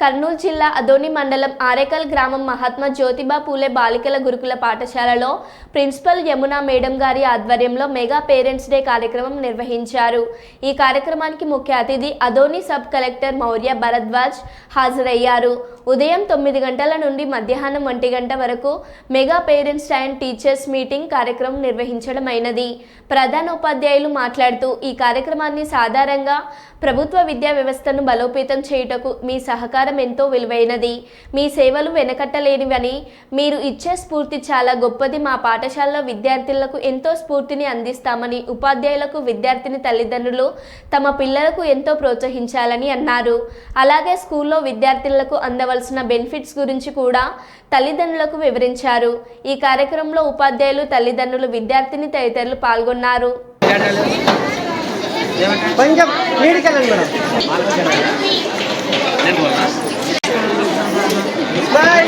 కర్నూలు జిల్లా అదోని మండలం ఆరేకల్ గ్రామం మహాత్మా జ్యోతిబా పూలే బాలికల గురుకుల పాఠశాలలో ప్రిన్సిపల్ యమునా మేడం గారి ఆధ్వర్యంలో మెగా పేరెంట్స్ డే కార్యక్రమం నిర్వహించారు। ఈ కార్యక్రమానికి ముఖ్య అతిథి అదోని సబ్ కలెక్టర్ మౌర్య భరద్వాజ్ హాజరయ్యారు। ఉదయం 9 గంటల నుండి మధ్యాహ్నం 1 గంట వరకు mega parents and teachers meeting కార్యక్రమం నిర్వహించడమైనది। ప్రధానోపాధ్యాయులు మాట్లాడుతూ ఈ కార్యక్రమాన్ని సాధారణంగా ప్రభుత్వ విద్యా వ్యవస్థను బలోపేతం చేయుటకు మీ సహకారం ఎంతో విలువైనది। మీ సేవలు వెనకట్టలేనివని, మీరు ఇచ్చే స్ఫూర్తి చాలా గొప్పది। మా పాఠశాలలో విద్యార్థులకు ఎంతో స్ఫూర్తిని అందిస్తామని ఉపాధ్యాయులకు విద్యార్థిని తల్లిదండ్రులు తమ పిల్లలకు ఎంతో ప్రోత్సహించాలని అన్నారు। అలాగే స్కూల్లో విద్యార్థులకు అందవలసిన బెనిఫిట్స్ గురించి కూడా తల్లిదండ్రులకు వివరించారు। ఈ కార్యక్రమంలో ఉపాధ్యాయులు, తల్లిదండ్రులు, విద్యార్థిని తదితరులు పాల్గొన్నారు। Punjab medical by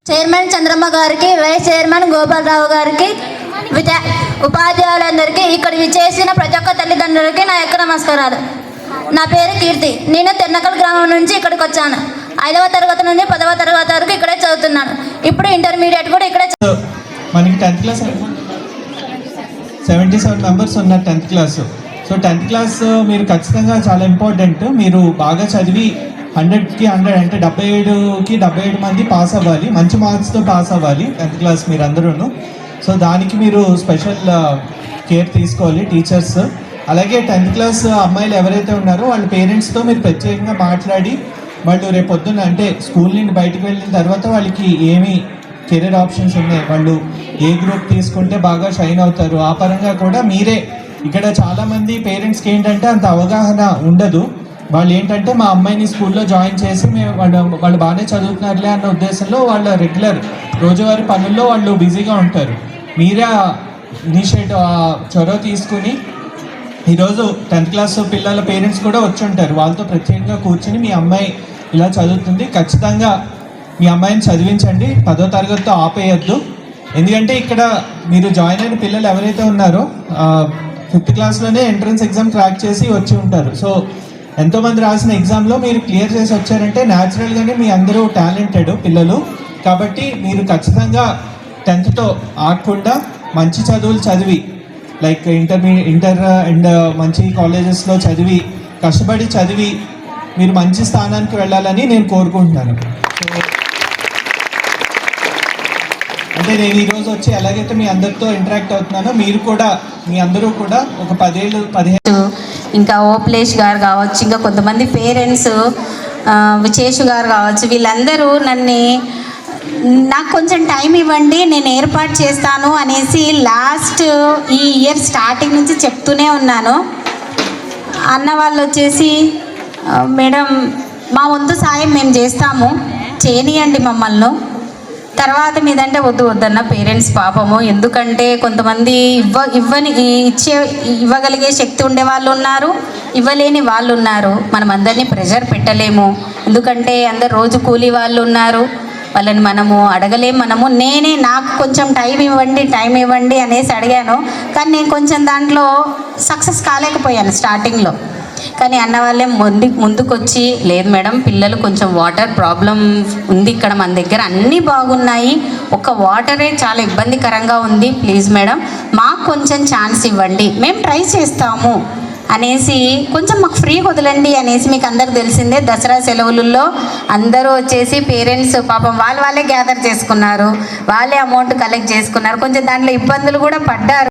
chairman Chandramma గారికి, వైస్ చైర్మన్ గోపాలరావు గారికి, ఉపాధ్యాయులందరికీ, ఇక్కడ విచ్చేసిన ప్రతి ఒక్క తల్లిదండ్రులకి నా యొక్క నమస్కారాలు। నా పేరు కీర్తి। నేను తెన్నకల్ గ్రామం నుంచి ఇక్కడికి వచ్చాను। 5వ తరగతి నుండి 10వ తరగతి వరకు ఇక్కడే చదువుతున్నాను। ఇప్పుడు ఇంటర్మీడియట్ కూడా ఇక్కడే। మనకి 10th క్లాస్ 77 మెంబర్స్ ఉన్న 10th class. So 10th class మీరు ఖచ్చితంగా చాలా ఇంపార్టెంట్। మీరు బాగా చదివి 100కి 100 అంటే 77కి 77 మంది పాస్ అవ్వాలి, మంచి మార్క్స్తో పాస్ అవ్వాలి 10th క్లాస్ మీరు అందరూ। సో దానికి మీరు స్పెషల్ కేర్ తీసుకోవాలి టీచర్స్। అలాగే 10th క్లాస్ అమ్మాయిలు ఎవరైతే ఉన్నారో వాళ్ళ పేరెంట్స్తో మీరు ప్రత్యేకంగా మాట్లాడి, వాళ్ళు రేపు పొద్దున్న అంటే స్కూల్ నుండి బయటకు వెళ్ళిన తర్వాత వాళ్ళకి ఏమి కెరీర్ ఆప్షన్స్ ఉన్నాయి, వాళ్ళు ఏ గ్రూప్ తీసుకుంటే బాగా షైన్ అవుతారు, ఆ పరంగా కూడా మీరే ఇక్కడ చాలామంది పేరెంట్స్కి ఏంటంటే అంత అవగాహన ఉండదు। వాళ్ళు ఏంటంటే మా అమ్మాయిని స్కూల్లో జాయిన్ చేసి వాళ్ళు బాగానే చదువుతున్నారులే అన్న ఉద్దేశంలో వాళ్ళ రెగ్యులర్ రోజువారీ పనుల్లో వాళ్ళు బిజీగా ఉంటారు। మీరే ఇనిషియేటివ్ చొరవ తీసుకుని ఈరోజు 10th క్లాస్ పిల్లల పేరెంట్స్ కూడా వచ్చి ఉంటారు, వాళ్ళతో ప్రత్యేకంగా కూర్చుని మీ అమ్మాయి ఇలా చదువుతుంది, ఖచ్చితంగా మీ అమ్మాయిని చదివించండి, 10వ తరగతితో ఆపేయద్దు। ఎందుకంటే ఇక్కడ మీరు జాయిన్ అయిన పిల్లలు ఎవరైతే ఉన్నారో 5th క్లాస్లోనే ఎంట్రన్స్ ఎగ్జామ్ క్రాక్ చేసి వచ్చి ఉంటారు। సో ఎంతోమంది రాసిన ఎగ్జామ్లో మీరు క్లియర్ చేసి వచ్చారంటే న్యాచురల్గానే మీ అందరూ టాలెంటెడ్ పిల్లలు, కాబట్టి మీరు ఖచ్చితంగా 10థ్తో ఆగకుండా మంచి చదువులు చదివి లైక్ ఇంటర్ అండ్ మంచి కాలేజెస్లో చదివి కష్టపడి చదివి మీరు మంచి స్థానానికి వెళ్ళాలని నేను కోరుకుంటున్నాను। అంటే నేను ఈరోజు వచ్చి ఎలాగైతే మీ అందరితో ఇంటరాక్ట్ అవుతున్నానో మీరు కూడా మీ అందరూ కూడా ఒక 10-15 ఇంకా ఓప్లేష్ గారు కావచ్చు, ఇంకా కొంతమంది పేరెంట్స్ విశేష్ గారు కావచ్చు, వీళ్ళందరూ నాకు కొంచెం టైం ఇవ్వండి, నేను ఏర్పాటు చేస్తాను అనేసి లాస్ట్ ఈ ఇయర్ స్టార్టింగ్ నుంచి చెప్తూనే ఉన్నాను। అన్న వాళ్ళు వచ్చేసి మేడం మా వంతు సాయం మేము చేస్తాము, చేయనియండి మమ్మల్ని, తర్వాత మీదంటే వద్దన్న పేరెంట్స్ పాపము, ఎందుకంటే కొంతమంది ఇవ్వగలిగే శక్తి ఉండే వాళ్ళు ఉన్నారు, ఇవ్వలేని వాళ్ళు ఉన్నారు। మనం అందరినీ ప్రెషర్ పెట్టలేము, ఎందుకంటే అందరు రోజు కూలీ వాళ్ళు ఉన్నారు, వాళ్ళని మనము అడగలేము। నాకు కొంచెం టైం ఇవ్వండి అనేసి అడిగాను, కానీ నేను కొంచెం దాంట్లో సక్సెస్ కాలేకపోయాను స్టార్టింగ్లో। కానీ అన్న వాళ్ళే ముందుకొచ్చి లేదు మేడం పిల్లలు కొంచెం వాటర్ ప్రాబ్లం ఉంది, ఇక్కడ మన దగ్గర అన్నీ బాగున్నాయి, ఒక వాటరే చాలా ఇబ్బందికరంగా ఉంది, ప్లీజ్ మేడం మాకు కొంచెం ఛాన్స్ ఇవ్వండి, మేము ట్రై చేస్తాము అనేసి కొంచెం మాకు ఫ్రీ వదలండి అనేసి, మీకు అందరికి తెలిసిందే దసరా సెలవులలో అందరూ వచ్చేసి పేరెంట్స్ పాపం వాళ్ళే గ్యాదర్ చేసుకున్నారు, వాళ్ళే అమౌంట్ కలెక్ట్ చేసుకున్నారు, కొంచెం దాంట్లో ఇబ్బందులు కూడా పడ్డారు।